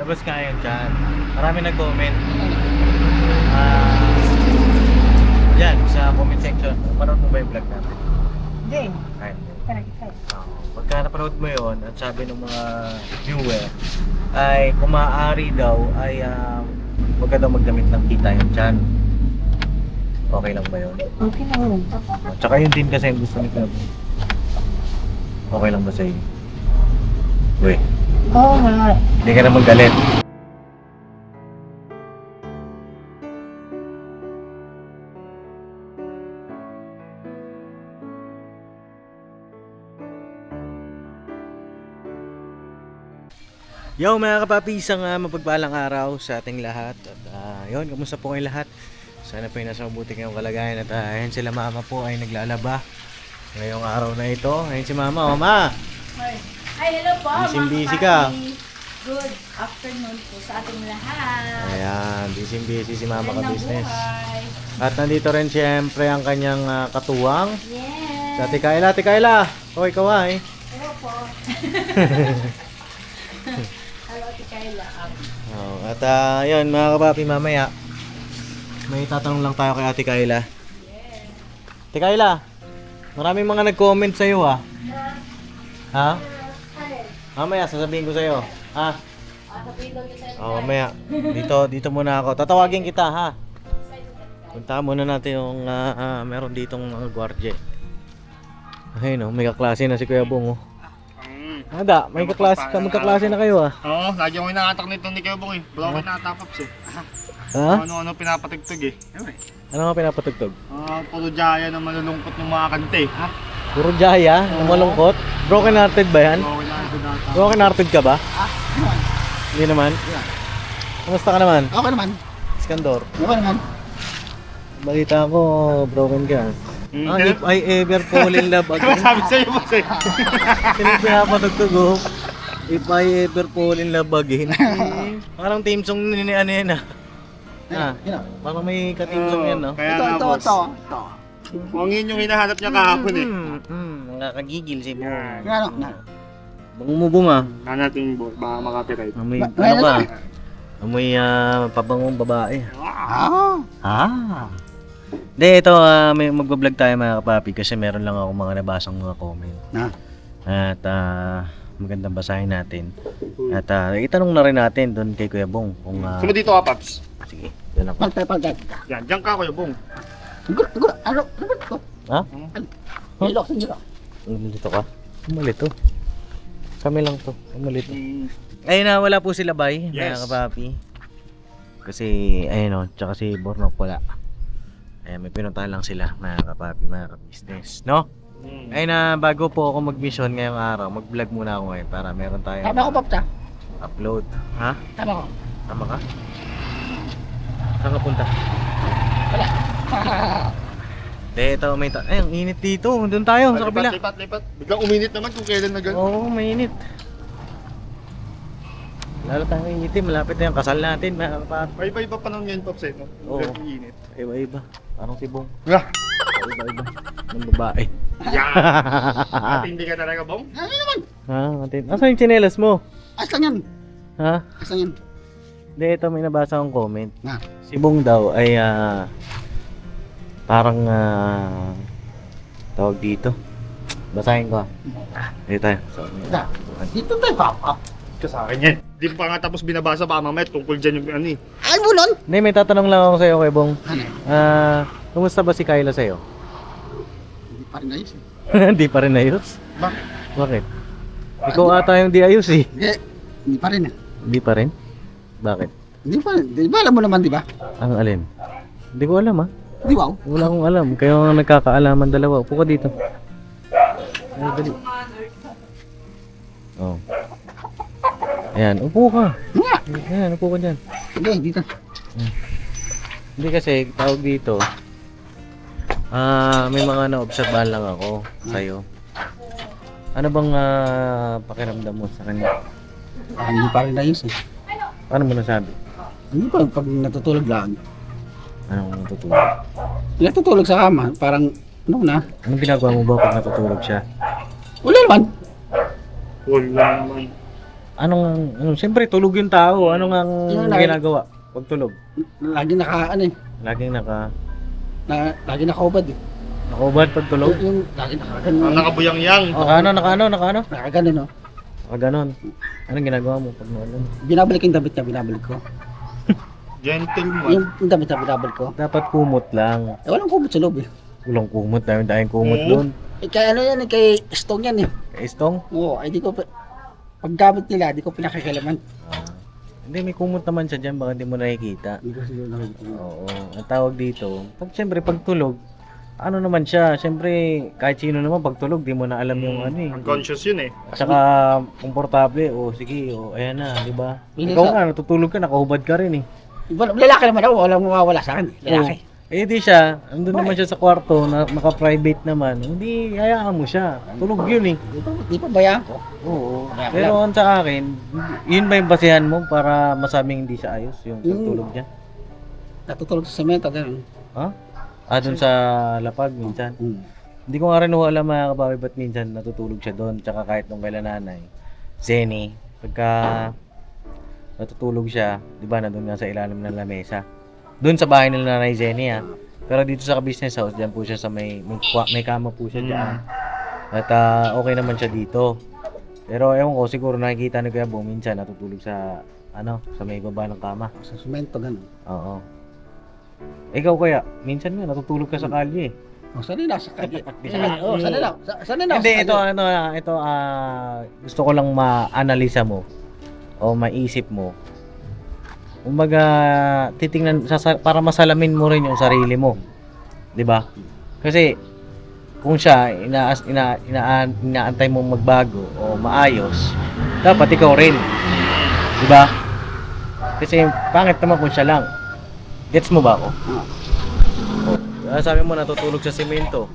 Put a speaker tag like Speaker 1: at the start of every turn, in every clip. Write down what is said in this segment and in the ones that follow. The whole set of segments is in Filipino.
Speaker 1: Tapos ngayon dyan, marami nag-comment. Ah, yan, sa comment section, panood mo ba yung vlog natin?
Speaker 2: Hindi.
Speaker 1: Ay,
Speaker 2: Kita.
Speaker 1: pagka napanood mo yun, at sabi ng mga viewer, ay kung maaari daw, ay huwag ka daw magdamit ng kita yun dyan. Okay lang ba yun?
Speaker 2: Okay na yun.
Speaker 1: At saka yun din kasi yung gusto ni Club. Okay lang ba sa'yo? Uy,
Speaker 2: Oo nga.
Speaker 1: hindi ka na magalit. Yo mga kapapi, isang mapagpalang araw sa ating lahat. At yun, kamusta po kayong lahat? Sana po yung nasa mabuti kayong kalagayan. At ayun sila mama po ay naglalaba ngayong araw na ito. Ayun si mama. Mama!
Speaker 3: Ay, hello po.
Speaker 1: Busy ka.
Speaker 3: Good afternoon po sa ating lahat.
Speaker 1: Ayan, busy si mama ka
Speaker 3: Magandang
Speaker 1: business.
Speaker 3: buhay.
Speaker 1: At nandito rin siyempre ang kanyang katuwang.
Speaker 3: Yes.
Speaker 1: Ate Kayla, Ate Kayla! Hoy, kaway!
Speaker 3: Hello po. Hello, Tikayla.
Speaker 1: Oh, at yun mga kapapi, mamaya may tatanong lang tayo kay Ate Kayla. Ate Kayla, maraming mga nag-comment sa'yo ha? Mamaya sasabihin ko sa'yo. Ha? Oh, mamaya. Dito muna ako. Tatawagin kita ha. Punta muna natin yung meron ditong mga gwardiya. Ayun may kaklase na si Kuya Bong Ada, magkaklase na kayo
Speaker 4: Oo, lagi ako inaatak nito ni Kuya Bong Wala ko natatapaps
Speaker 1: Ha?
Speaker 4: Ano pinapatugtog
Speaker 1: Ano nga pinapatugtog?
Speaker 4: Puro jaya na malulungkot ng mga kante.
Speaker 1: Puro jaya, na malungkot. Broken hearted ba yan?
Speaker 4: Oo, inaatak.
Speaker 1: Broken hearted ka ba? Hindi naman. Kamusta ka naman?
Speaker 4: Okay naman.
Speaker 1: Iskandor.
Speaker 4: Okay naman.
Speaker 1: Balita ko, broken ka. If I ever fall in love again.
Speaker 4: Sabi sa'yo mo sa'yo.
Speaker 1: Sino pinapatugtog If I ever fall in love again. Parang team song ni ano yan Parang may ka-team song yan
Speaker 4: Kaya nga boss. Ito. Kung yun yung hinahanap niya kahapon
Speaker 1: Nakakagigil si Bong.
Speaker 4: Ano?
Speaker 1: Bangumubong
Speaker 4: Kaya natin boss, baka makapiright.
Speaker 1: Amoy, ano ba? Amoy pabangong babae. Hindi, ito may magbablog tayo mga kapapi kasi meron lang ako mga nabasang mga comment. At magandang basahin natin. At itanong na rin natin doon kay Kuya Bong kung
Speaker 4: Sino dito ka, Paps?
Speaker 1: sige, doon ako.
Speaker 4: Pagkat. Yan, diyan ka Kuya Bong.
Speaker 1: Ha?
Speaker 4: Ilok, sino?
Speaker 1: Dito ka? Malito. Kami lang to. Malito. Ayun na, wala po sila bay, mga
Speaker 4: Yes.
Speaker 1: kapapi. Kasi, ayun tsaka si Bornok wala. Ayan, may pinuntahan lang sila, mga kapapi, mga ka-business, no? Ayun na, bago po ako mag-mission ngayong araw, mag-vlog muna ako ngayon para meron tayong
Speaker 4: Tama ko, Paps,
Speaker 1: upload. Ha?
Speaker 4: Tama ko.
Speaker 1: Tama ka? Saan ka punta?
Speaker 4: Wala.
Speaker 1: Ito, may ay, ang init dito. Doon tayo, sa kabila.
Speaker 4: Lipat. Biglang uminit naman kung kailan na gano'n.
Speaker 1: Oo, mainit. Lalo tayong initin, malapit na yung kasal natin, mga kapapi.
Speaker 4: May iba-iba pa naman ngayon, Paps, no?
Speaker 1: Oo.
Speaker 4: Init.
Speaker 1: Iba-iba. Parang si Bong.
Speaker 4: Yeah.
Speaker 1: Iba-iba. Ng babae.
Speaker 4: Yan! At hindi ka talaga, Bong? Ano naman?
Speaker 1: Ha? Nasaan yung tsinelas mo?
Speaker 4: Asan yan?
Speaker 1: Ha?
Speaker 4: Asan yan?
Speaker 1: Hindi, ito may nabasa akong comment.
Speaker 4: Na?
Speaker 1: Si Bong daw ay parang tawag dito. Basahin ko. Dito tayo. So,
Speaker 4: Dito tayo, Papa. Ito sa akin yan. Di pa nga tapos binabasa pa mamaya tungkol dyan yung ano Ay, bulon!
Speaker 1: Hindi, may tatanong lang ako sa'yo kay Bong.
Speaker 4: Ano?
Speaker 1: Kumusta ba si Kayla sa'yo?
Speaker 4: Hindi pa rin ayos
Speaker 1: Hindi pa rin ayos?
Speaker 4: Bakit?
Speaker 1: Bakit? Ikaw ata yung di ayos
Speaker 4: Hindi pa rin
Speaker 1: Hindi pa rin? Bakit?
Speaker 4: Hindi pa rin. Di ba alam mo naman, di ba?
Speaker 1: Ang alin? Hindi ko alam
Speaker 4: Di ba?
Speaker 1: Wala akong alam. Kaya nga nagkakaalaman dalawa. Upo ka dito. Ay, dali. Oh. Ayan, upo ka.
Speaker 4: Nga!
Speaker 1: Ayan, upo ka dyan.
Speaker 4: Hindi, dito.
Speaker 1: Hindi kasi, tawag dito. May mga na-obserbahan lang ako sa'yo. Ano bang pakiramdam mo sa kanya?
Speaker 4: Hindi pa rin ayos
Speaker 1: Paano mo nasabi?
Speaker 4: Hindi pa pag natutulog lang.
Speaker 1: Anong natutulog?
Speaker 4: Natutulog sa kama, parang ano na?
Speaker 1: Anong ginagawa mo ba pag natutulog siya?
Speaker 4: Wala naman.
Speaker 3: Wala naman.
Speaker 1: Siyempre tulog yung tao. Anong ang
Speaker 2: Yung
Speaker 1: ginagawa pag tulog?
Speaker 2: Lagi naka, ano eh,
Speaker 1: Laging
Speaker 2: lagi nakaubad eh.
Speaker 1: nakaubad pag tulog.
Speaker 2: Yung lagi nakaganon.
Speaker 4: Ang nakabuyang-yang.
Speaker 1: Nakaano?
Speaker 2: Nakaganon, no?
Speaker 1: Ganon. Anong ginagawa mo pag ano?
Speaker 2: Binabalik yung damit niya, binabalik ko.
Speaker 4: Gentleman.
Speaker 2: Yung damit niya, binabalik ko.
Speaker 1: Dapat kumot lang.
Speaker 2: Walang kumot sa loob eh.
Speaker 1: Ulang kumot, dahil kumot
Speaker 4: Oo.
Speaker 1: doon.
Speaker 2: Kaya ano yan, kay Stone yan eh.
Speaker 1: Istong?
Speaker 2: Oo, ay di ko, paggamit nila, di ko pinakikalaman.
Speaker 1: Hindi, may kumot naman siya dyan, baka hindi mo nakikita.
Speaker 2: Hindi ko siguro nakikita.
Speaker 1: Oo, ang tawag dito, siyempre pag tulog, ano naman siya, siyempre kahit sino naman pag tulog, di mo na alam yung ano eh.
Speaker 4: Unconscious yun eh.
Speaker 1: Saka komportable, sige, ayan na, di ba?
Speaker 2: Hindi
Speaker 1: Ikaw
Speaker 2: sa-
Speaker 1: nga, natutulog ka, nakahubad ka rin eh.
Speaker 2: Lalaki naman ako, walang mawawala sa akin. Lalaki.
Speaker 1: Eh di siya, andun naman siya sa kwarto, naka-private naman, hindi, hayaan mo siya. Tulog yun eh.
Speaker 2: Di pa bayaan ko.
Speaker 1: Oo.
Speaker 2: Kaya
Speaker 1: Pero ang sa akin, yun ba yung basehan mo para masabing hindi siya ayos, yung
Speaker 2: Yung-
Speaker 1: pagtulog niya?
Speaker 2: Natutulog sa semento, gano'n.
Speaker 1: Ha? Dun sa lapag minsan.
Speaker 2: Hmm.
Speaker 1: Hindi ko nga rin ho alam mga kabawi ba't minsan natutulog siya doon, tsaka kahit nung kailan nanay. Zenny, pagka natutulog siya, di ba, nandun nga sa ilalim ng lamesa. Doon sa bahay nila nanay Zenny Pero dito sa business house, diyan po siya sa may kama po siya diyan. At okay naman siya dito. Pero ewan ko, siguro nakikita ni Kuya Bo minsan natutulog sa sa may baba ng kama.
Speaker 2: Sa semento, gano'n.
Speaker 1: Oo. Ikaw kaya, minsan nga natutulog ka sa kalye.
Speaker 2: O, sanay na sa kanya.
Speaker 1: Di sa kanya.
Speaker 2: Oo, sanay na. Sanay na
Speaker 1: Hindi,
Speaker 2: sa kanya.
Speaker 1: ito gusto ko lang ma-analisa mo o maisip mo. Kumbaga, titingnan para masalamin mo rin yung sarili mo. 'Di ba? Kasi kung siya inaantay mo magbago o maayos, dapat ikaw rin. 'Di ba? Kasi pangit naman kung siya lang. Gets mo ba ako? Sabi mo natutulog sa semento.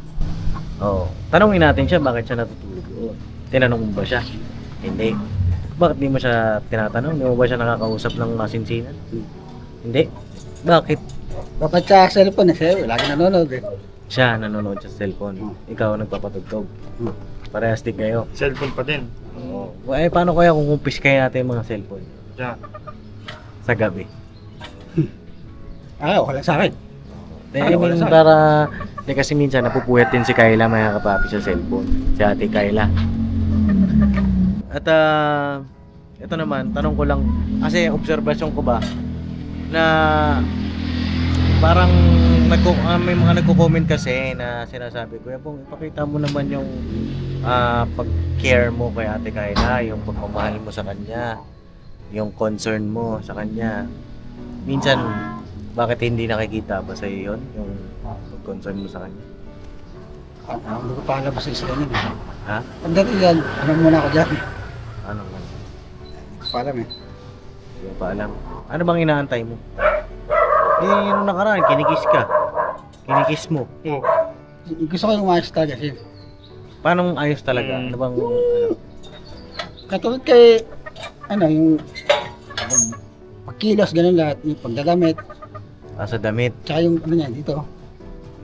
Speaker 1: Tanungin natin siya bakit siya natutulog doon. Tinanong mo ba siya? Hindi. Bakit di mo siya tinatanong? Di mo ba siya nakakausap ng masinsinan? Hindi. Bakit?
Speaker 2: Dapat sa cellphone eh, sa'yo, lagi nanonood eh.
Speaker 1: Siya nanonood sa cellphone. Ikaw nagpapatugtog. Parehas din kayo.
Speaker 4: Cellphone pa din.
Speaker 1: Oo. Eh, paano kaya kung kumpiskay natin yung mga cellphone?
Speaker 4: Diyan.
Speaker 1: Sa gabi.
Speaker 2: Wala sa akin.
Speaker 1: I mean, kasi minsan napupuyat din si Kayla mga kapapi sa cellphone. Si Ate Kayla. At ito naman, tanong ko lang, kasi obserbasyon ko ba, na parang may mga nagko-comment kasi na sinasabi ko, Pong, ipakita mo naman yung pag-care mo kay Ate Kayla, yung pagmamahal mo sa kanya, yung concern mo sa kanya. Minsan, bakit hindi nakikita ba sa'yo yun, yung pag-concern mo sa kanya?
Speaker 2: Hindi ko pa alam sa isa ganyan eh.
Speaker 1: Ha?
Speaker 2: Ang dati yan, ano muna ako dyan.
Speaker 1: Ano man?
Speaker 2: Hindi ko pa alam eh.
Speaker 1: Hindi ko pa alam. Ano bang inaantay mo? Yung nakaraan, kinikiss ka. Kinikiss mo.
Speaker 4: Oh.
Speaker 2: Gusto ko yung umayos talaga siya.
Speaker 1: Paano ayos talaga? Ano bang,
Speaker 2: Katulad kay, yung pagkilos, ganun lahat, yung pagdadamit,
Speaker 1: sa damit,
Speaker 2: tsaka yung ano niya, dito.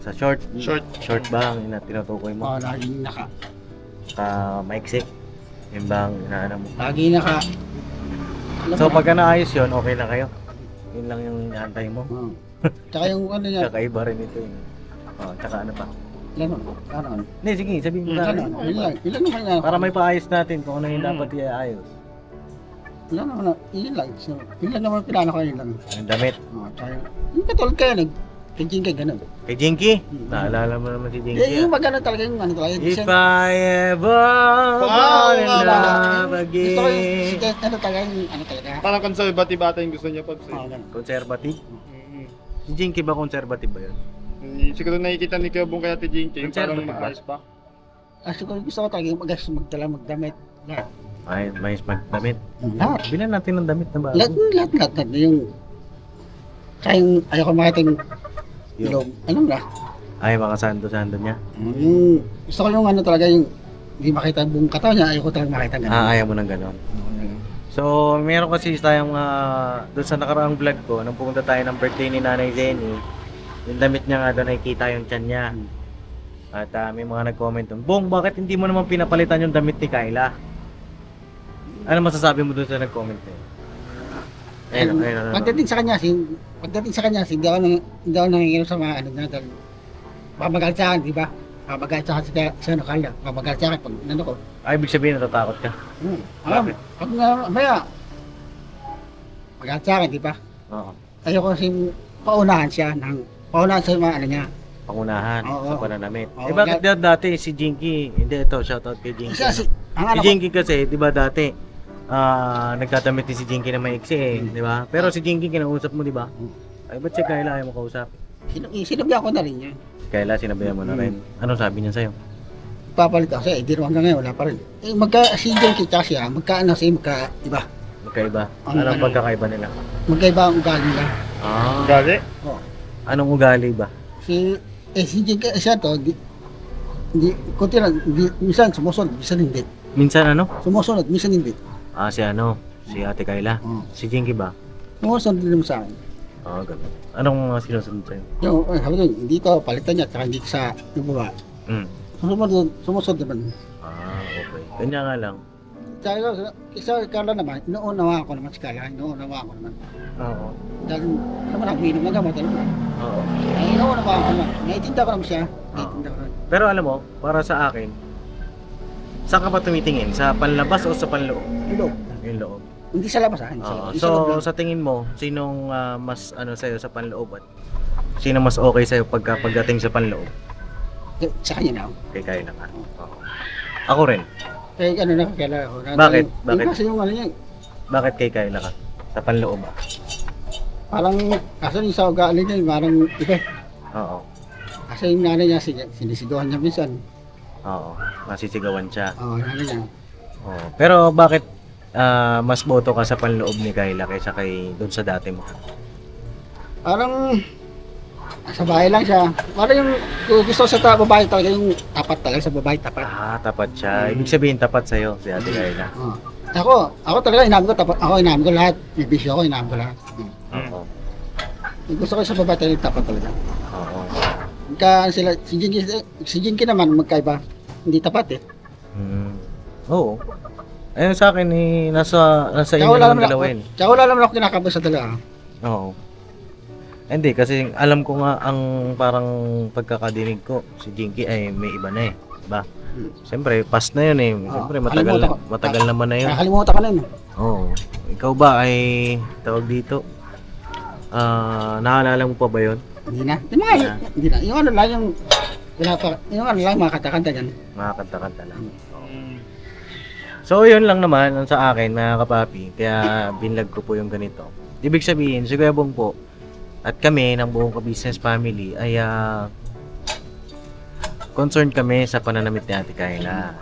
Speaker 1: sa short?
Speaker 4: Short.
Speaker 1: Short ba ang tinutukoy mo?
Speaker 2: Laging
Speaker 1: Maiksi? Yun ba ang inaano mo?
Speaker 2: lagi naka,
Speaker 1: So pagka naayos yun, okay na kayo? Yun lang yung inaantay mo?
Speaker 2: Tsaka yung ano niya,
Speaker 1: Kakaiba rin ito yun. Tsaka ano pa?
Speaker 2: ano,
Speaker 1: Hindi, sige, sabihin mo sa akin.
Speaker 2: ilan naman yan.
Speaker 1: Para may paayos natin kung ano yung dapat iaayos.
Speaker 2: Ilan naman pinano ko yun lang.
Speaker 1: Yung damit.
Speaker 2: Tsaka yung katulad kaya Pinching kay ganun.
Speaker 1: Kay Jinky? Naalala mo naman si Jinky.
Speaker 2: Yung magano talaga yung ano talaga.
Speaker 1: If I ever fall in love
Speaker 2: Gusto ko
Speaker 1: again.
Speaker 2: yung ano talaga yung ano talaga.
Speaker 4: Parang conservative ata yung gusto niya, Pops.
Speaker 2: Ganun.
Speaker 1: Conservative? Si Jinky ba conservative ba yun?
Speaker 4: Siguro nakikita ni Kuya Bong kaya Ate Jinky, yung parang
Speaker 1: Conservative ba?
Speaker 4: maayos ba?
Speaker 2: Siguro gusto ko talaga yung magdala magdamit. Lahat.
Speaker 1: May magdamit.
Speaker 2: Lahat.
Speaker 1: Bilan natin ng damit na bago.
Speaker 2: Lahat. Yung tsaka yung ayoko makita yung
Speaker 1: Yung-
Speaker 2: ilong. Alam na.
Speaker 1: Ay, mga sando-sando niya.
Speaker 2: Yung gusto ko yung ano talaga yung hindi makita yung buong katawan niya. Ayoko talaga makita ganun.
Speaker 1: Ayaw mo ng ganon. So, meron kasi tayong doon sa nakaraang vlog ko, nung pumunta tayo ng birthday ni Nanay Zenny, yung damit niya nga doon nakikita yung tiyan niya. At may mga nag-comment doon, Bong, bakit hindi mo naman pinapalitan yung damit ni Kayla? Ano masasabi mo doon sa nag-comment na yun? Ayun.
Speaker 2: Pagdating sa kanya, hindi ako nanginginom sa mga ano na dahil babagalit sa akin, di ba? Babagalit sa akin sa ano kala, babagalit sa akin pag ano ko.
Speaker 1: Ay, ibig sabihin natatakot ka.
Speaker 2: Alam,
Speaker 1: Bakit?
Speaker 2: pag maya, magalit sa akin, di ba?
Speaker 1: Oo.
Speaker 2: Ayoko kasi paunahan sa mga ano niya.
Speaker 1: Pangunahan
Speaker 2: Oo.
Speaker 1: sa pananamit.
Speaker 2: Oo,
Speaker 1: Eh bakit dati si Jinky, hindi ito, shoutout kay Jinky.
Speaker 2: Kasi ang
Speaker 1: Si
Speaker 2: ano ko,
Speaker 1: Jinky kasi, di ba dati, nagtatamit din si Jinky na maiksi eh, di ba? Pero si Jinky kinausap mo, di ba? Ay, ba't si Kayla ayaw mo kausap?
Speaker 2: sinabihan ko na rin niya.
Speaker 1: Si Kayla, sinabihan mo na rin. Anong sabi niya sa'yo?
Speaker 2: Papalit ako siya, di rin hanggang ngayon, wala pa rin. Si John Kita siya, magkaiba.
Speaker 1: Magkaiba.
Speaker 2: Ang
Speaker 1: Anong
Speaker 2: ano?
Speaker 1: pagkakaiba nila?
Speaker 2: Magkaiba ang ugali lang.
Speaker 4: Gali?
Speaker 2: Oh.
Speaker 1: Anong ugali ba?
Speaker 2: Si John Kita, siya to, kunti lang, minsan sumusunod, minsan hindi.
Speaker 1: Minsan ano?
Speaker 2: Sumusunod, minsan hindi.
Speaker 1: Si Ate Kayla.
Speaker 2: Oo.
Speaker 1: Si Jinky ba?
Speaker 2: Sumusunod din naman sa akin.
Speaker 1: Oo, ganun. Anong sinusunod sa'yo?
Speaker 2: Yung, sabi ko, hindi ko palitan niya, tsaka hindi ko sa yung baba. Sumusunod naman.
Speaker 1: Okay. Kanya nga lang.
Speaker 2: Tsaka sa Carla naman, inuunawa ko naman si Carla, inuunawa ko naman.
Speaker 1: Oo.
Speaker 2: Dahil naman ako uminom ng gamot, alam mo.
Speaker 1: Oo.
Speaker 2: Ay, inuunawa ko naman. Naitinda ko naman siya. Naitinda ko naman.
Speaker 1: Pero alam mo, para sa akin, saan ka pa tumitingin? Sa panlabas o sa panloob?
Speaker 2: Yung loob.
Speaker 1: Yung loob.
Speaker 2: Hindi sa labas ha. Hindi sa
Speaker 1: Oo.
Speaker 2: labas. Yung sa loob
Speaker 1: So,
Speaker 2: lang.
Speaker 1: sa tingin mo, sinong mas sa'yo sa panloob at sino mas okay sa'yo pagdating sa panloob?
Speaker 2: Sa kanya na ako.
Speaker 1: Kay Kayla ka. Oo. Ako rin.
Speaker 2: Kaya ano na, kaya ako.
Speaker 1: Bakit? Bakit?
Speaker 2: Kasi yung ano niya,
Speaker 1: Bakit kay Kayla ka? Sa panloob ba?
Speaker 2: parang, kaso yung sa ugali niya, parang iba.
Speaker 1: Oo.
Speaker 2: Kasi yung nanay niya, sinisigawan niya minsan.
Speaker 1: Oo. Masisigawan siya.
Speaker 2: Oo, nanay niya.
Speaker 1: Oo. Pero bakit mas boto ka sa panloob ni Kayla kaysa doon sa dati mo?
Speaker 2: Parang, sa bahay lang siya. Parang yung gusto sa babae talaga, yung tapat talaga sa babae, tapat.
Speaker 1: Tapat siya. Ibig sabihin tapat sa'yo si Ate Kayla.
Speaker 2: Oo. Ako talaga, inamin ko, tapat. Ako inamin ko lahat. May bisyo ako, inamin ko lahat.
Speaker 1: Oo.
Speaker 2: Yung gusto ko sa babae talaga, tapat talaga.
Speaker 1: Oo.
Speaker 2: Si Jinky naman, magkaiba. Hindi tapat eh.
Speaker 1: Oo. Ayun sa akin nasa inyo naman dalawin.
Speaker 2: Tsaka wala naman ako kinakabos sa dalawa.
Speaker 1: Oo. Hindi kasi alam ko nga ang parang pagkakadinig ko si Jinky ay may iba na eh, 'di ba? Siyempre, past na 'yun eh. Siyempre matagal naman na 'yun.
Speaker 2: Nakalimutan ko na yun.
Speaker 1: Oo. Ikaw ba ay tawag dito? Naalala mo pa ba 'yon?
Speaker 2: Hindi na. Hindi na. Yung ano lang mga kanta-kanta dyan.
Speaker 1: Mga kanta-kanta lang. So, yun lang naman ang sa akin, mga kapapi. Kaya binlog ko po yung ganito. Ibig sabihin, si Kuya Bong po at kami ng buong ka-business family ay concerned kami sa pananamit ni Ate Kayla.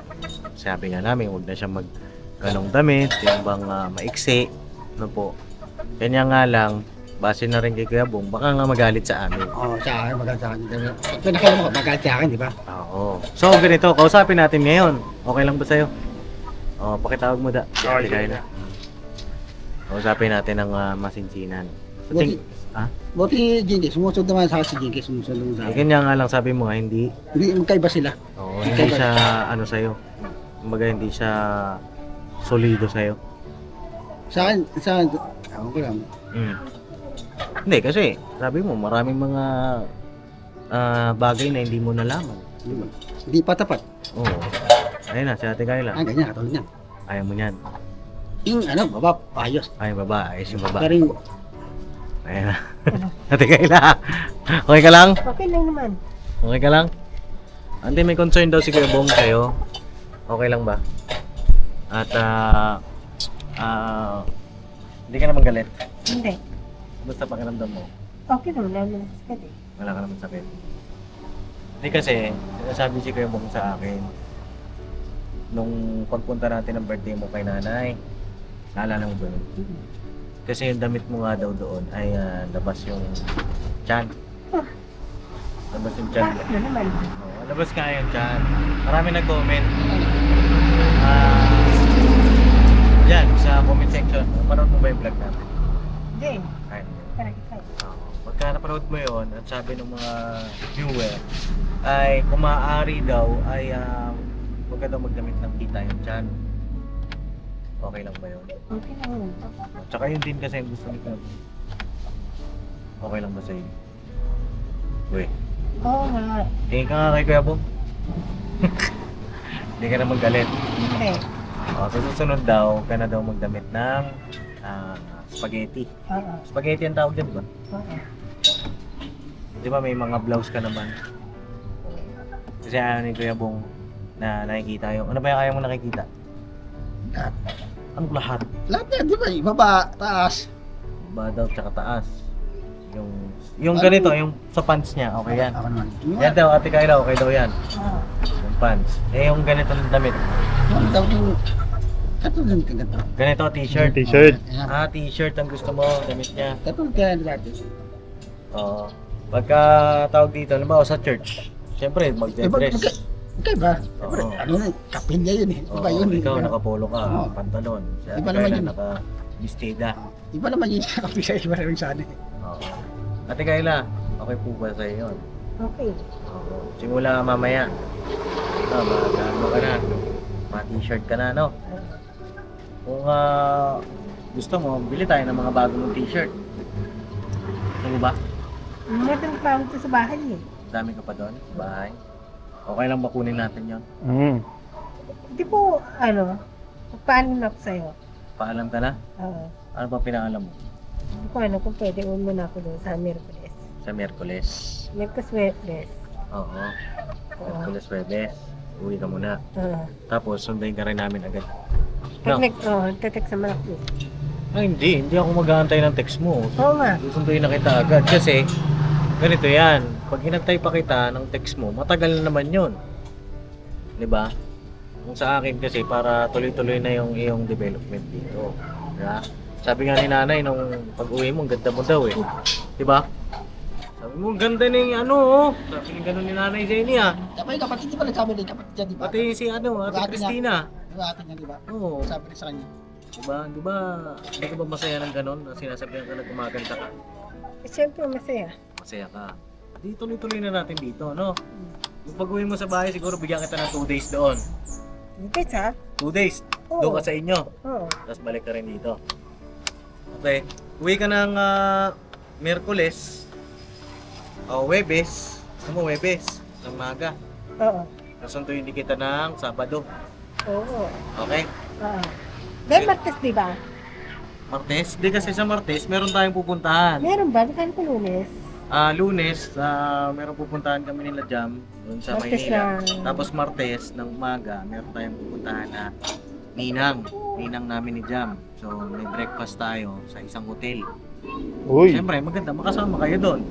Speaker 1: Sabi nga namin, huwag na siya ganong damit, yung bang maiksi. Ano po. Kanya nga lang, base na rin kay Kuya Bong, baka nga magalit sa amin.
Speaker 2: Oo, sa akin, magalit sa akin. Pag pinakailan mo, magalit sa akin, di ba?
Speaker 1: Oo. So, ganito, kausapin natin ngayon. Okay lang ba sa'yo? Pakitawag mo si Ate Kayla. Kausapin natin ang masinsinan.
Speaker 2: Buti Jinky, sumusunod naman sa akin si Jinky, sumusunod naman sa akin.
Speaker 1: Kanya nga lang sabi mo nga, hindi.
Speaker 2: Hindi, magkaiba sila.
Speaker 1: Oo, hindi siya sa'yo. Kumbaga hindi siya solido sa'yo.
Speaker 2: Sa akin, ako ko lang.
Speaker 1: Hindi kasi, sabi mo, maraming mga bagay na hindi mo nalaman.
Speaker 2: Hindi pa tapat.
Speaker 1: Oo. Ayun na, si Ate Kayla.
Speaker 2: Ganyan, katulad niyan.
Speaker 1: Ayaw mo niyan.
Speaker 2: Yung baba, ayos.
Speaker 1: Ay, baba. Ayos yung baba.
Speaker 2: Pero yung,
Speaker 1: Ayun na. Ate Kayla. Okay ka lang?
Speaker 3: Okay lang naman.
Speaker 1: Okay ka lang? Ante, may concern daw si Kuya Bong sa'yo. Okay lang ba? At, hindi ka naman galit.
Speaker 3: Hindi.
Speaker 1: Basta pakiramdam mo.
Speaker 3: Okay lang naman. Kasi,
Speaker 1: Wala ka naman sakit. Hindi kasi, sinasabi si Kuya Bong sa akin, nung pagpunta natin ng birthday mo kay nanay, naalala mo ba yun? Kasi yung damit mo nga daw doon ay labas yung tiyan. Labas yung tiyan.
Speaker 3: bakit na naman?
Speaker 1: Oo, labas nga yung tiyan. Marami nag-comment. Yan, sa comment section. Napanood mo ba yung vlog natin?
Speaker 3: Hindi.
Speaker 1: Ay,
Speaker 3: Parang ikaw.
Speaker 1: pagka napanood mo yun, at sabi ng mga viewer, ay kung maaari daw, ay huwag ka daw magdamit ng kita yung tiyan. Okay lang ba yun?
Speaker 3: Okay lang yun.
Speaker 1: Tsaka yun din kasi ang gusto ni Kuya Bong. Okay lang ba sa'yo? Uy,
Speaker 3: Oo nga.
Speaker 1: tingin ka nga kay Kuya Bong. Hindi ka na magalit.
Speaker 3: Hindi.
Speaker 1: Sa susunod daw, ka na daw magdamit ng spaghetti.
Speaker 3: Oo.
Speaker 1: Spaghetti ang tawag din ba?
Speaker 3: Oo.
Speaker 1: Di ba may mga blouse ka naman? Kasi ayaw ni Kuya Bong na nakikita yung... Ano ba yung ayaw mo nakikita?
Speaker 2: Lahat.
Speaker 1: Anong lahat?
Speaker 2: Lahat yan, di ba? Ibaba, taas.
Speaker 1: Ba daw tsaka taas. Yung ganito, yung sa pants niya, okay yan.
Speaker 2: Ako naman.
Speaker 1: Yan daw, Ate Kayla, okay daw yan.
Speaker 3: Oo.
Speaker 1: Yung pants. Eh, yung ganito ng damit.
Speaker 2: Ang daw yung... Katulad ka ganito.
Speaker 1: Ganito, t-shirt.
Speaker 4: T-shirt.
Speaker 1: Ah, t-shirt ang gusto mo, damit niya.
Speaker 2: Katulad ka dati.
Speaker 1: Oo. Pagka tawag dito, halimbawa sa church, siyempre, mag-dress.
Speaker 2: Okay ba?
Speaker 1: Oo.
Speaker 2: Ano na, kapilya yun eh. Iba yun eh.
Speaker 1: Ikaw, nakapolo ka,
Speaker 2: Oo.
Speaker 1: pantalon. Si Ate
Speaker 2: Iba naman
Speaker 1: Kayla,
Speaker 2: yun.
Speaker 1: naka-bistida.
Speaker 2: Iba naman yung kapilya, iba naman sana eh.
Speaker 1: Oo. Ate Kayla, okay po ba sa'yo yun?
Speaker 3: Okay.
Speaker 1: Oo. Simula mamaya. Ano ka na? Ma-t-shirt ka na, no? Kung gusto mo, bili tayo ng mga bago mong t-shirt. Gusto mo ba?
Speaker 3: Magandang pa ako sa bahay eh.
Speaker 1: Dami ka pa doon sa bahay. Okay lang ba kunin natin yon?
Speaker 3: Hindi po, paano na ako sa'yo?
Speaker 1: Paalam ka na?
Speaker 3: Oo.
Speaker 1: Ano ba pinaalam mo?
Speaker 3: Hindi ko ano kung pwede muna ako doon sa Miyerkules.
Speaker 1: Sa Miyerkules.
Speaker 3: Miyerkules.
Speaker 1: Oo. Miyerkules, Webes. Uwi ka muna.
Speaker 3: Oo.
Speaker 1: Tapos sundayin ka rin namin agad.
Speaker 3: Pag
Speaker 1: No.
Speaker 3: nagtatext naman ako.
Speaker 1: Ay, hindi. Hindi ako mag-aantay ng text mo.
Speaker 3: Oo nga.
Speaker 1: Susunduin na kita agad. Kasi, ganito yan. Pag hinantay pa kita ng text mo, matagal na naman yun. Diba? Kung sa akin kasi, para tuloy-tuloy na yung iyong development dito. Diba? Sabi nga ni nanay, nung pag-uwi mo, ang ganda mo daw eh. Diba? Sabi mo, ang ganda na yung Sabi ni gano'n ni nanay Jenny ah.
Speaker 2: Kapag kapatid, di ba nagsabi din kapatid dyan, di ba?
Speaker 1: Pati si Ate Christina.
Speaker 2: Di ba atin yan, di ba?
Speaker 1: Oo.
Speaker 2: Sabi rin sa kanya.
Speaker 1: Diba, hindi ka ba masaya ng gano'n na sinasabihan ka na gumaganda ka?
Speaker 3: Eh, siyempre masaya.
Speaker 1: Masaya ka. Di tuloy-tuloy na natin dito, no? Yung pag-uwi mo sa bahay, siguro bigyan kita ng 2 days doon.
Speaker 3: Hindi sa?
Speaker 1: 2 days.
Speaker 3: Oo.
Speaker 1: Doon ka sa inyo.
Speaker 3: Oo.
Speaker 1: Tapos balik ka rin dito. Okay. Uwi ka ng Miyerkules. O Webes. Ano mo, Webes? Ng maga.
Speaker 3: Oo.
Speaker 1: Kasunduin din kita ng Sabado.
Speaker 3: Oo.
Speaker 1: Okay?
Speaker 3: Oo. Dahil Martes, di ba?
Speaker 1: Martes? Di kasi sa Martes, meron tayong pupuntahan.
Speaker 3: Meron ba? Bakit ko Lunes?
Speaker 1: Lunes, meron pupuntahan kami nila Jam doon sa
Speaker 3: Martes
Speaker 1: Maynila.
Speaker 3: na.
Speaker 1: Tapos Martes ng umaga, meron tayong pupuntahan na Ninang namin ni Jam. So may breakfast tayo sa isang hotel.
Speaker 4: Uy.
Speaker 1: Siyempre, maganda makasama kayo doon.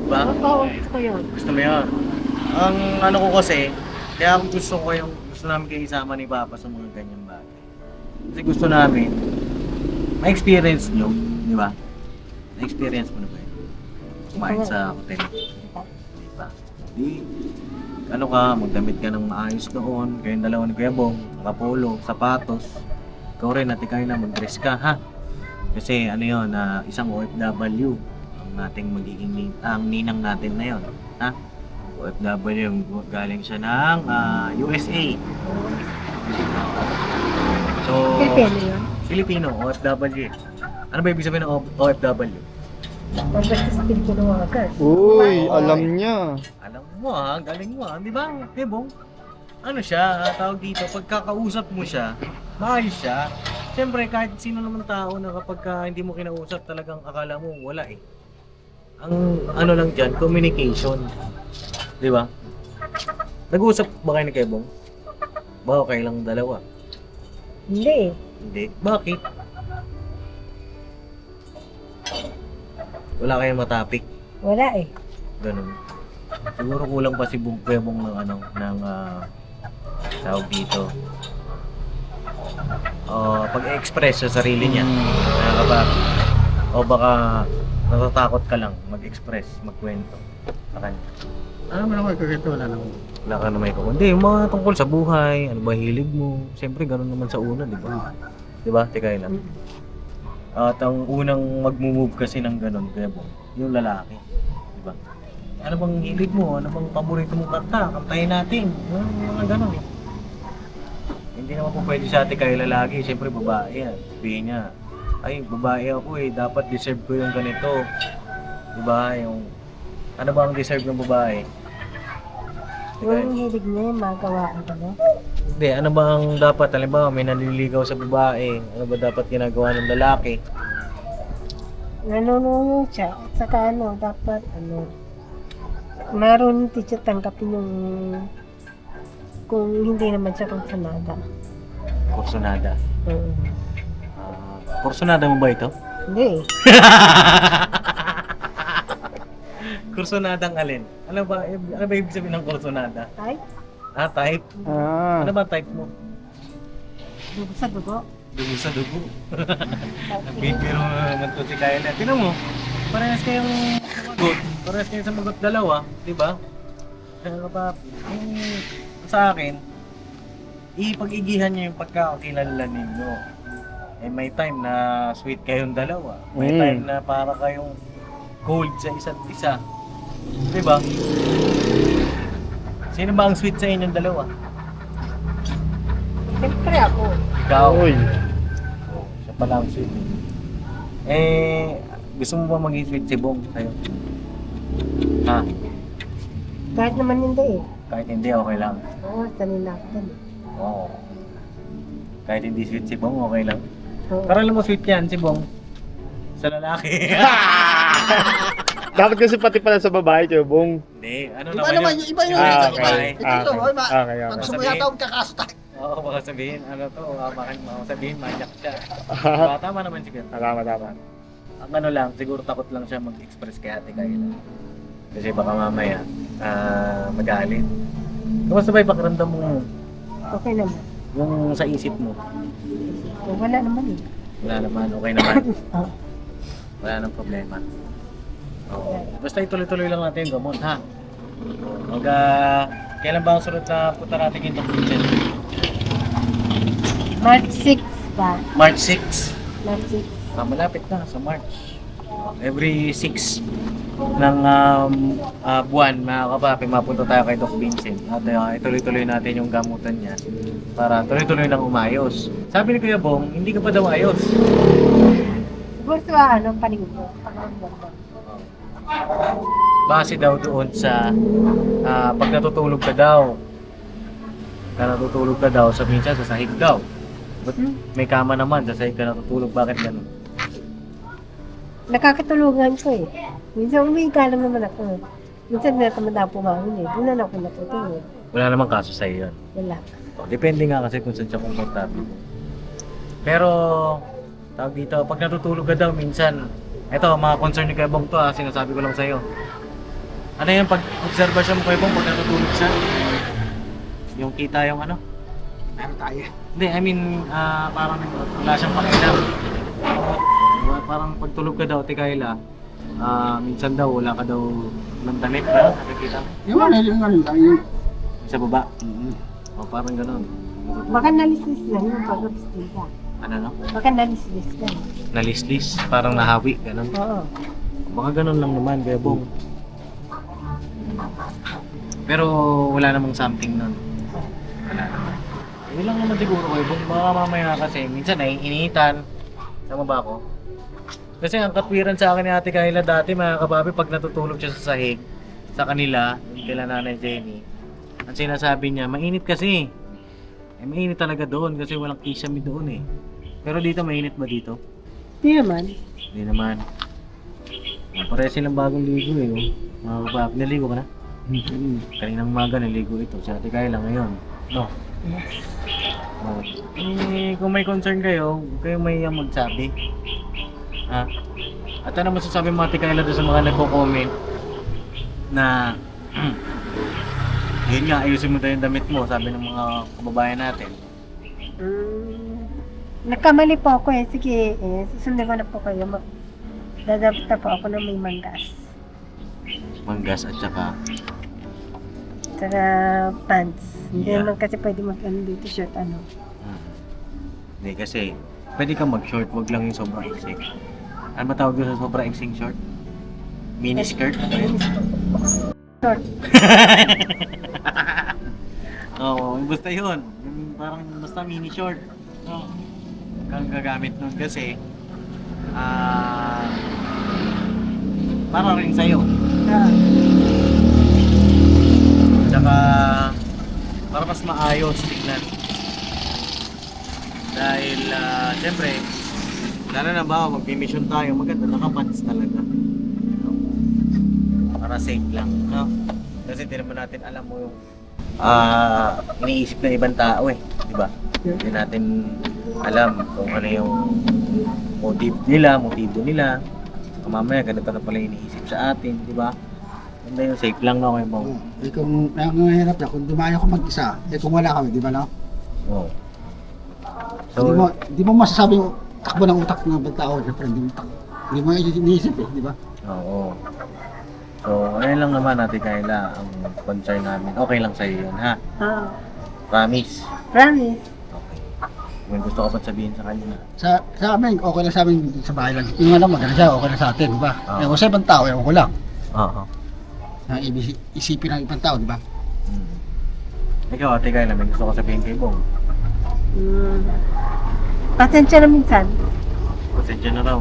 Speaker 1: Diba?
Speaker 3: Oo, gusto ko yun.
Speaker 1: Gusto mo yun? Ang ano ko kasi, kaya ako gusto namin kayo isama ni Papa sa mga ganyang bagay. Kasi gusto namin, ma-experience nyo, di ba? Na-experience mo na ba yun? Kumain sa hotel. Di ba? Di, ano ka, magdamit ka ng maayos doon, kayong dalawa ni Kuya Bong, kapolo, sapatos. Ikaw rin, Ate Kayla, mag-dress ka, ha? Kasi ano yun, isang OFW ang ating magiging ang ninang natin na yun, ha? OFW, galing siya ng USA. So,
Speaker 3: Pilipino yun.
Speaker 1: Filipino, OFW. Ano ba ibig sabihin ng OFW?
Speaker 3: Ang basta sa Pilipino agad.
Speaker 4: Uy, alam niya.
Speaker 1: Alam mo galing mo di ba? Bong, ano siya, tawag dito, pagkakausap mo siya, maayos siya. Siyempre, kahit sino naman tao na kapag hindi mo kinausap, talagang akala mo wala eh. Ang ano lang dyan, communication. Di ba? Nag-uusap ba kayo ni Kebong? Ba, okay lang dalawa?
Speaker 3: Hindi.
Speaker 1: Hindi. Bakit? Wala kayong matapik.
Speaker 3: Wala eh.
Speaker 1: Ganun. Siguro kulang pa si Kebong ng tawag dito. Pag-express sa sarili niya. Kapag o baka natatakot ka lang mag-express, magkwento sa kanya.
Speaker 2: Ano mo naman kagito na naman?
Speaker 1: Wala ka na may kukundi. Yung mga tungkol sa buhay, ano ba hilig mo. Siyempre, gano'n naman sa una, di ba? Di ba, Tika Kayla? At ang unang mag-move kasi ng gano'n, Kebong, yung lalaki. Di ba? Ano bang hilig mo? Ano bang paborito mong kanta? Kantahin natin. Yung mga gano'n eh. Hindi naman po pwede sa ate Kayla lagi. Siyempre babae yan. Sabihin niya, ay babae ako eh. Dapat deserve ko yung ganito. Diba? Yung, ano ba ang deserve ng babae?
Speaker 5: Yung hilig niya yung magawaan ka na.
Speaker 1: Hindi, ano ba ang dapat? Halimbawa, may nanliligaw sa babae. Ano ba dapat ginagawa ng lalaki?
Speaker 5: Nanunulong siya. At saka ano, dapat ano, marunong siya tanggapin yung kung hindi naman siya konsunada.
Speaker 1: Kursunada. Kursunada mo ba ito?
Speaker 5: Hindi.
Speaker 1: Kursunadang alin? Ano ba ibig sabihin ng kursunada?
Speaker 5: Ay,
Speaker 1: Type? Ano ba type mo?
Speaker 5: dugo sa dugo.
Speaker 1: Dugo sa dugo. Bibiro na naman to si Kayla. Tingnan mo, parehas kayong sumagot. Parehas kayong sumagot dalawa, di ba? Pero pa, yung sa akin, ipag-igihan nyo yung pagkakakilala ninyo. Eh may time na sweet kayong dalawa. May time na para kayong cold sa isa't isa. Di ba? Sino ba ang sweet sa inyong dalawa?
Speaker 5: Siyempre ako.
Speaker 1: Ikaw.
Speaker 4: Uy.
Speaker 1: Oh, siya pala ang sweet. Eh, gusto mo ba maging sweet si Bong sa'yo? Ha?
Speaker 5: Kahit naman hindi eh.
Speaker 1: Kahit hindi, okay lang.
Speaker 5: Oo, sanila ako dun eh.
Speaker 1: Oo. Kahit hindi sweet si Bong, okay lang.
Speaker 5: Oo.
Speaker 1: Pero alam mo sweet yan si Bong. Sa lalaki.
Speaker 4: Dapat kasi pati pala sa babae, Kuya Bong.
Speaker 1: Hindi, ano
Speaker 2: Iba
Speaker 1: naman
Speaker 2: naman,
Speaker 1: yun?
Speaker 2: iba yung
Speaker 4: Ah,
Speaker 2: iba.
Speaker 1: okay.
Speaker 2: Ito, iba.
Speaker 4: Okay.
Speaker 2: Pag sumayataw, kakaso tayo.
Speaker 1: Oo, baka sabihin, ano to, baka sabihin, manyak siya. Tama naman siguro.
Speaker 4: Tama.
Speaker 1: Ang ano lang, siguro takot lang siya mag-express kay ate Kayla. Kasi baka mamaya, magalit. Kamusta ba yung pakiramdam mo
Speaker 5: Okay naman.
Speaker 1: yung sa isip mo?
Speaker 5: Wala naman eh.
Speaker 1: Wala naman, okay naman.
Speaker 5: Oo.
Speaker 1: Wala nang problema. Oo. Basta ituloy-tuloy lang natin yung gamot, ha? Kailan ba ang sunod na punta natin yung Doc Vincent?
Speaker 5: March 6 ba?
Speaker 1: March 6.
Speaker 5: March 6.
Speaker 1: Malapit na sa March. Every 6 ng buwan, mga kapapi, mapunta tayo kay Doc Vincent. At ituloy-tuloy natin yung gamutan niya para tuloy-tuloy lang umayos. Sabi ni Kuya Bong, hindi ka pa daw ayos.
Speaker 5: Siguro sa ano, paningin mo.
Speaker 1: Base daw doon sa pag natutulog ka daw. Pag natutulog ka daw, sa minsan sa sahig daw. But may kama naman, sa sahig ka natutulog. Bakit ganun?
Speaker 5: Nakakatulungan ko eh. Minsan umiga lang naman ako. Minsan natamad ako pumangon eh. Doon na ako natutulog.
Speaker 1: Wala namang kaso sa iyo yun.
Speaker 5: Wala.
Speaker 1: Depende nga kasi kung saan siya komportable. Pero, tawag dito, pag natutulog ka daw, minsan, eto, mga concern ni Kuya Bong to sinasabi ko lang sa'yo. Ano yung pag-observasyon mo Kuya Bong pag natutulog siya? Yung kita yung ano?
Speaker 2: Meron tayo.
Speaker 1: Hindi, I mean, parang wala siyang pakialam. Parang pagtulog ka daw, Kayla, minsan daw, wala ka daw ng damit na nakikita mo.
Speaker 2: Yung ano lang, yung...
Speaker 1: Sa baba. O, parang ganun.
Speaker 5: Baka nalislis lang yung pag-obstiga.
Speaker 1: Ano no?
Speaker 5: Baka nalislis lang.
Speaker 1: Nalislis, parang nahawi, ganun.
Speaker 5: Oo.
Speaker 1: Baka ganun lang naman, Kuya Bong. Pero wala namang something nun. Wala naman. Yun lang naman siguro, Kuya Bong. Baka mamaya kasi, minsan naiinitan. Tama ba ako? Kasi ang katwiran sa akin ni Ate Kayla dati, mga kababi, pag natutulog siya sa sahig, sa kanila, yung kila Nanay Jenny, ang sinasabi niya, mainit kasi. Eh, mainit talaga doon kasi walang kisame doon eh. Pero dito, mainit ba dito?
Speaker 5: Hindi naman.
Speaker 1: Hindi naman. Pareha silang bagong ligo eh. Oh. Mga kababi, naligo ka na? Kaninang umaga naligo ito. Si Ate Kayla ngayon. No? Oh. Eh, kung may concern kayo, huwag kayong mahiyang magsabi. Ha? At ano masasabi mo Ate Kayla doon sa mga nagko-comment na yun nga, ayusin mo daw yung damit mo, sabi ng mga kababayan natin.
Speaker 5: Nagkamali po ako eh. Sige, susundin ko na po kayo. Dadapit na po ako ng may manggas.
Speaker 1: Manggas at saka
Speaker 5: Saka pants. Hindi
Speaker 1: Yeah.
Speaker 5: naman kasi pwede mag-ano dito shirt ano.
Speaker 1: Hindi kasi, pwede kang mag-short, wag lang yung sobrang iksi. Ano ba tawag doon sa sobrang iksing short? Mini skirt?
Speaker 5: Short.
Speaker 1: Oo, basta yun. Yung parang basta mini short. No? Kang gagamit nun kasi para rin sa'yo.
Speaker 5: Ah,
Speaker 1: Tsaka para mas maayos tignan. Dahil siyempre, lalo na ba mag-mission tayo, maganda nakapants talaga. Para safe lang, no? Kasi hindi naman natin alam mo yung iniisip ng ibang tao eh, di ba? Hindi natin alam kung ano yung motibo nila. Kung mamaya ganito na pala yung iniisip sa atin, di ba? Ganda yung safe lang no, kay Bong.
Speaker 2: Eh kung nangangarap na, kung dumayo ko mag-isa, eh kung wala kami, di ba no?
Speaker 1: Oo.
Speaker 2: Hindi mo masasabi yung takbo ng utak ng ibang tao, siyempre hindi mo iniisip eh, di ba?
Speaker 1: Oo. So, ayun lang naman natin Kayla, ang concern namin. Okay lang sa'yo yun, ha?
Speaker 5: ah,
Speaker 1: Promise.
Speaker 5: promise.
Speaker 1: Okay. May gusto ko pa sabihin sa kanya.
Speaker 2: Sa amin, okay lang sa amin sa bahay lang. Yung alam, maganda siya, okay lang sa atin, di ba?
Speaker 1: Ah.
Speaker 2: Eh kung sa ibang tao, ewan ko lang.
Speaker 1: Oo.
Speaker 2: Na isipin ng ibang tao, di ba?
Speaker 1: Ikaw, Ate Kayla, may gusto ko sabihin kay Bong.
Speaker 5: Pasensya na minsan.
Speaker 1: Pasensya na raw.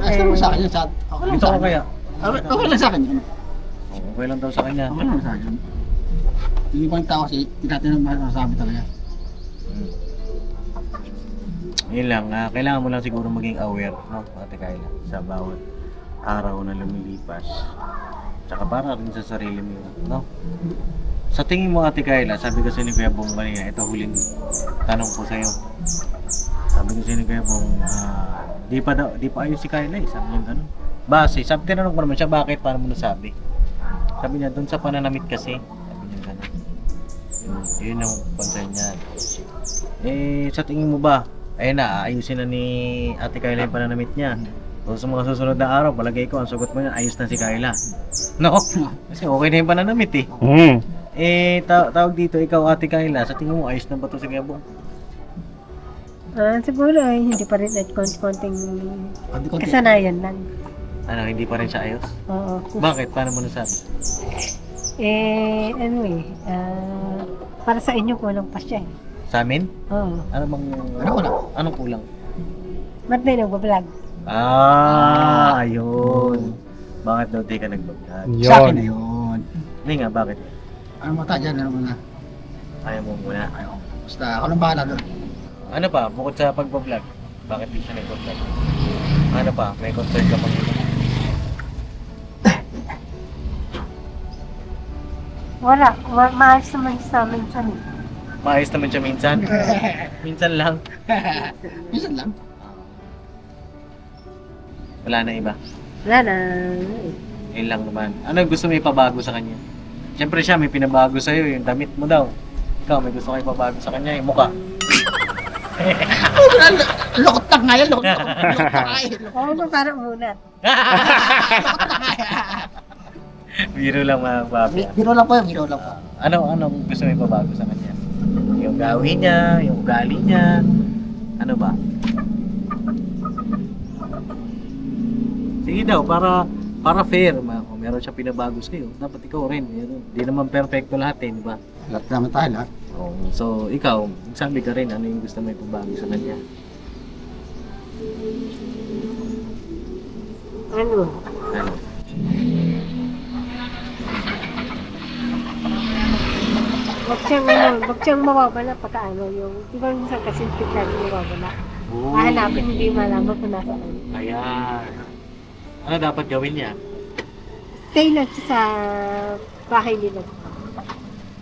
Speaker 2: Ayos naman sa akin yun, okay lang
Speaker 1: Gusto
Speaker 2: sa
Speaker 1: ko
Speaker 2: akin.
Speaker 1: kaya.
Speaker 2: Okay lang sa akin yun.
Speaker 1: Oo, okay lang daw sa kanya.
Speaker 2: Okay lang sa akin. Yung ibang tao kasi, hindi natin naman masasabi talaga.
Speaker 1: Yun lang, kailangan mo lang siguro maging aware, no, Ate Kayla, sa bawat araw na lumilipas. Tsaka para rin sa sarili mo, no? Sa tingin mo, Ate Kayla, sabi kasi ni Kuya Bong kanina, ito huling tanong ko sa'yo. Sabi kasi ni Kuya Bong, di pa ayos si Kayla eh, sabi niya gano'n. Base, tinanong ko naman siya, bakit, paano mo nasabi? Sabi niya, doon sa pananamit kasi, sabi niya gano'n. Yun yung concern niya. Eh, sa tingin mo ba, ayun na, ayusin na ni Ate Kayla yung pananamit niya. So, sa mga susunod na araw, palagay ko, ang sugot mo niya, ayos na si Kayla. No? Kasi okay na yung pananamit eh. Eh, tawag dito, ikaw Ate Kayla, sa tingin mo, ayos na ba ito si Kuya Bong?
Speaker 5: Siguro ay hindi pa rin at konting
Speaker 2: Konti-konti.
Speaker 5: kasanayan lang.
Speaker 1: Ano, hindi pa rin siya ayos?
Speaker 5: Oo.
Speaker 1: Bakit? Paano mo nasabi?
Speaker 5: Para sa inyo kulang pa siya eh.
Speaker 1: Sa amin?
Speaker 5: Oo.
Speaker 1: Ano bang...
Speaker 2: Ano kulang?
Speaker 1: Anong kulang?
Speaker 5: Ba't na yung nagbablog?
Speaker 1: Ayun. Bakit daw di ka nagbablog?
Speaker 2: Sa akin na yun.
Speaker 1: Hindi nga, bakit?
Speaker 2: Ano mo tayo dyan, ano mo na.
Speaker 1: Ayaw mo muna.
Speaker 2: Ayaw. Basta ako nang bahala doon.
Speaker 1: Ano pa, bukod sa pagbablog? Bakit di siya nagbablog? Ano pa, may concern ka pang iba?
Speaker 5: Wala. Maayos naman sa amin siya eh.
Speaker 1: Maayos naman siya minsan. Minsan lang.
Speaker 2: Minsan lang.
Speaker 1: Wala na iba.
Speaker 5: Wala na.
Speaker 1: Yun lang naman. Ano gusto mo ipabago sa kanya? Siyempre siya may pinabago sa'yo, yung damit mo daw. Ikaw may gusto ko ipabago sa kanya, yung mukha.
Speaker 2: Lokot lang nga yan, lokot lang nga yan.
Speaker 5: Oo, parang muna.
Speaker 1: Biro lang mga papi.
Speaker 2: Biro lang po yan, biro lang po.
Speaker 1: Anong gusto mo ipabago sa kanya? Yung gawin niya, yung ugali niya, ano ba? Sige daw, para fair, kung meron siya pinabago sa'yo, dapat ikaw rin. Hindi naman perfecto lahat eh, di ba?
Speaker 2: Lahat naman tayo lahat.
Speaker 1: Oh, so ikaw, sabi ka rin ano yung gusto mo ipabago sa kanya.
Speaker 5: Ano?
Speaker 1: Ano?
Speaker 5: Wag siyang mawawala pagka ano yung, di ba minsan kasi pigla yung mawawala. Hahanapin, hindi malaman kung nasaan.
Speaker 1: Ayan. Ano dapat gawin niya?
Speaker 5: Stay lang siya sa bahay nila.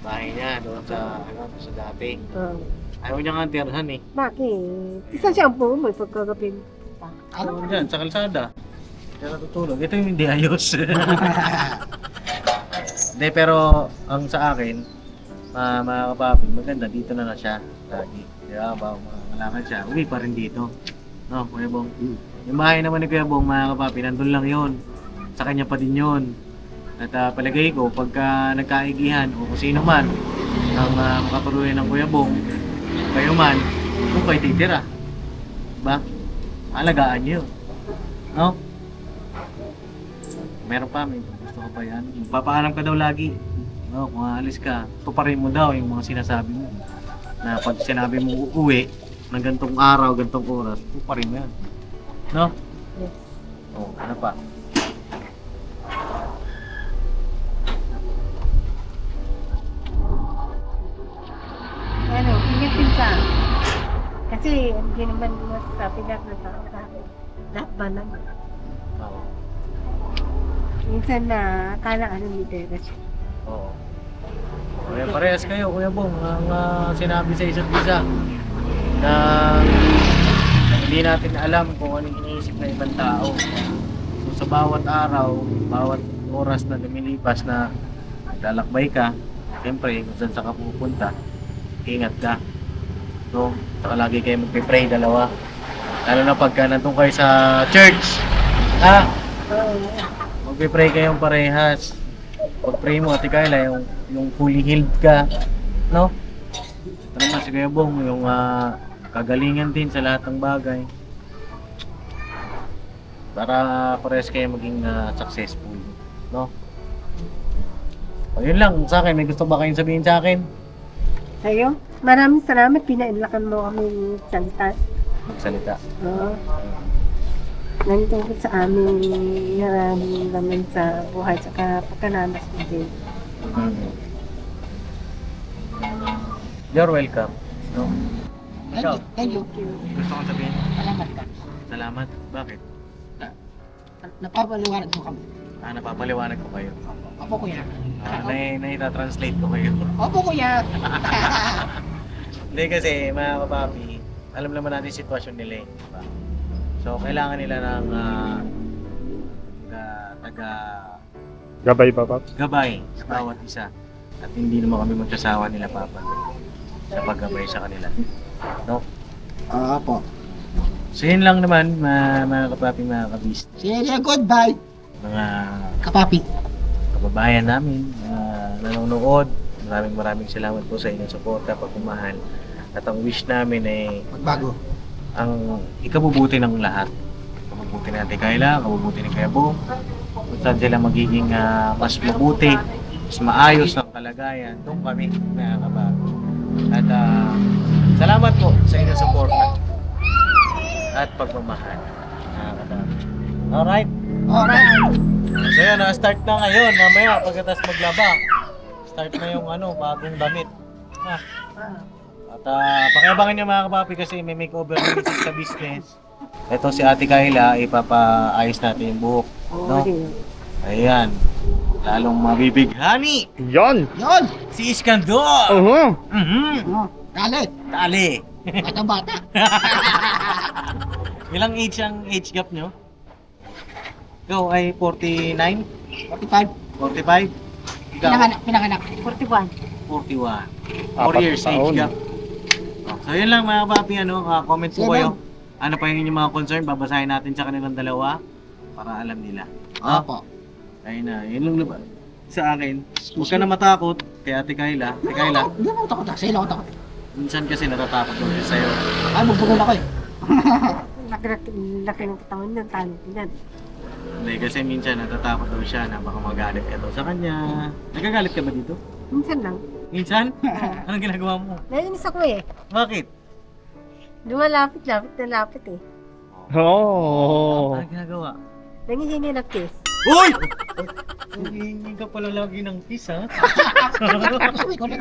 Speaker 1: Bahay niya, doon sa, sa dati.
Speaker 5: Oo.
Speaker 1: Ayaw niya nga tirhan eh.
Speaker 5: Bakit? Isa siya ang may pagkagapin.
Speaker 1: Ano dyan, sa kalsada. Kaya natutulog. Ito yung hindi ayos. Hindi, pero ang sa akin, mga kapapi, maganda dito na siya. Lagi. Kaya ba, malakad siya. Uwi pa rin dito. No, Kuya Bong. Yung bahay naman ni Kuya Bong, mga kapapi, nandun lang yon. Sa kanya pa din yon. At palagay ko, pagka nagkaigihan o kung sino man ang makatuluyan ng Kuya Bong, kayo man, kung kayo titira. Diba? Alagaan niyo. No? Meron pa, may gusto ko pa yan. Magpapaalam ka daw lagi. No, kung aalis ka, tuparin mo daw yung mga sinasabi mo. Na pag sinabi mo uuwi ng gantong araw, gantong oras, tuparin mo yan. No?
Speaker 5: Yes.
Speaker 1: Oh, ano pa?
Speaker 5: Ano, ingat din ka. Kasi hindi naman masasabi lahat ng tao lahat ba naman.
Speaker 1: Oo.
Speaker 5: Minsan na akala ni Dera siya.
Speaker 1: Oo. Kaya parehas kayo, Kuya Bong, ang sinabi sa isa't isa na hindi natin alam kung anong iniisip ng ibang tao. So sa bawat araw, bawat oras na lumilipas na naglalakbay ka, siyempre kung saan ka pupunta, ingat ka. No? Saka lagi kayo magpipray dalawa. Lalo na pagka nandun kayo sa church. Ha? Magpipray kayong parehas. Pag-pray mo, Ate Kayla, yung fully healed ka. No? Ito naman si Kuya Bong, yung kagalingan din sa lahat ng bagay. Para parehas kayo maging successful. No? O yun lang, sa akin, may gusto ba kayong sabihin sa akin?
Speaker 5: Sa'yo, maraming salamat. Pinainlakan mo kami salita.
Speaker 1: Magsalita.
Speaker 5: Oo. Nangtungkol sa aming nararamdaman sa buhay sa pagkananas mo din.
Speaker 1: You're welcome. No?
Speaker 2: Thank you. Thank you.
Speaker 1: Gusto kong sabihin?
Speaker 2: Salamat ka.
Speaker 1: Salamat. Bakit?
Speaker 2: Napapaliwanag mo kami.
Speaker 1: Napapaliwanag ko kayo.
Speaker 2: Opo, kuya.
Speaker 1: Naita-translate ko kayo.
Speaker 2: Opo, kuya.
Speaker 1: Hindi kasi, mga kapapi, alam naman natin yung sitwasyon nila eh. Diba? So, kailangan nila ng
Speaker 4: Gabay ba, Paps?
Speaker 1: gabay sa bawat isa. At hindi naman kami magsasawa nila, Papa, sa paggabay sa kanila. No?
Speaker 2: Opo.
Speaker 1: So, yun lang naman, mga kapapi, mga kabist.
Speaker 2: Sige, goodbye.
Speaker 1: Mga
Speaker 2: Kapapi.
Speaker 1: kababayan namin nanonood. Maraming salamat po sa inyong suporta, pagmamahal. At ang wish namin ay
Speaker 2: Magbago.
Speaker 1: ang ikabubuti ng lahat. Ikabubuti natin Kayla, ikabubuti ni Kuya Bong. Kung saan sila magiging mas mabuti, mas maayos ang kalagayan. Doon kami, mga kabago. At salamat po sa inyong suporta at pagmamahal, mga kabago. Alright?
Speaker 2: Alright.
Speaker 1: So yun, start na ngayon. Mamaya, pagkatapos maglaba, start na yung bagong damit. Ha? At pakiabangan nyo mga kapapi kasi may makeover na sa business. Ito si Ate Kayla, ipapaayos natin yung buhok. No? Ayan. Lalong mabibighani.
Speaker 4: Yan!
Speaker 1: Yon! Si Iskandor!
Speaker 2: Oh, dali.
Speaker 1: Tali!
Speaker 2: Bata-bata.
Speaker 1: Ilang age gap nyo? Ikaw ay 49?
Speaker 2: 45.
Speaker 1: 45? Ikaw?
Speaker 2: Pinanganak.
Speaker 5: 41.
Speaker 1: 41. 4
Speaker 4: Apat
Speaker 1: years
Speaker 4: na
Speaker 1: age
Speaker 4: taon.
Speaker 1: gap. So yun lang mga papi, comment po
Speaker 2: Sige,
Speaker 1: kayo. Ano pa yung inyong mga concern, babasahin natin sa kanilang dalawa para alam nila.
Speaker 2: Opo.
Speaker 1: Ayun na, yun lang naman. Sa akin, huwag ka na matakot kay Ate Kayla. Ate Kayla,
Speaker 2: Hindi mo takot. Sa'yo lang ako takot.
Speaker 1: minsan kasi natatakot ko siya sa'yo.
Speaker 2: Ay, magbugal ako eh.
Speaker 5: Laki ng katawan ng talo yan.
Speaker 1: Hindi, kasi minsan natatakot daw siya na baka magalit ka daw sa kanya. Nagagalit ka ba dito?
Speaker 5: Minsan lang.
Speaker 1: Minsan? Anong ginagawa mo?
Speaker 5: Naiinis ako eh.
Speaker 1: Bakit?
Speaker 5: Lumalapit na lapit eh.
Speaker 4: Oh.
Speaker 1: Anong ginagawa?
Speaker 5: Nangihingi ng kiss.
Speaker 1: Uy! Hindi ka pala lagi ng kiss, ha?
Speaker 2: Sabi ko na.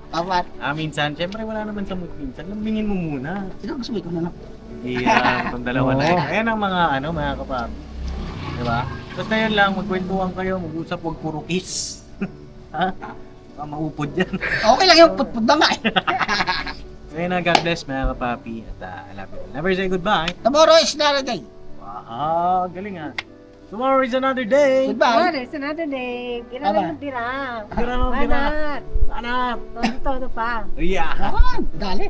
Speaker 2: Kapat.
Speaker 1: Minsan, syempre wala naman sa mood minsan. Lambingin mo muna.
Speaker 2: Sino gusto ko na lang?
Speaker 1: Hindi itong dalawa na yun. Ayan ang mga kapapi. Diba? Basta yun lang, magkwentuhan kayo, mag-usap, huwag puro kiss. Ha? Baka maupod yan.
Speaker 2: Okay lang yung putpud na nga eh.
Speaker 1: So yun na, God bless mga kapapi. At I love you. Never say goodbye.
Speaker 2: Tomorrow is another day.
Speaker 1: Wow, galing ha. Tomorrow is another day.
Speaker 2: Goodbye.
Speaker 5: There's another day. Tira
Speaker 2: Bye-bye.
Speaker 5: lang tira.
Speaker 1: Tira lang, tira.
Speaker 5: Banat.
Speaker 1: Anak.
Speaker 5: Todo pa.
Speaker 1: Yeah.
Speaker 2: Naman, dali.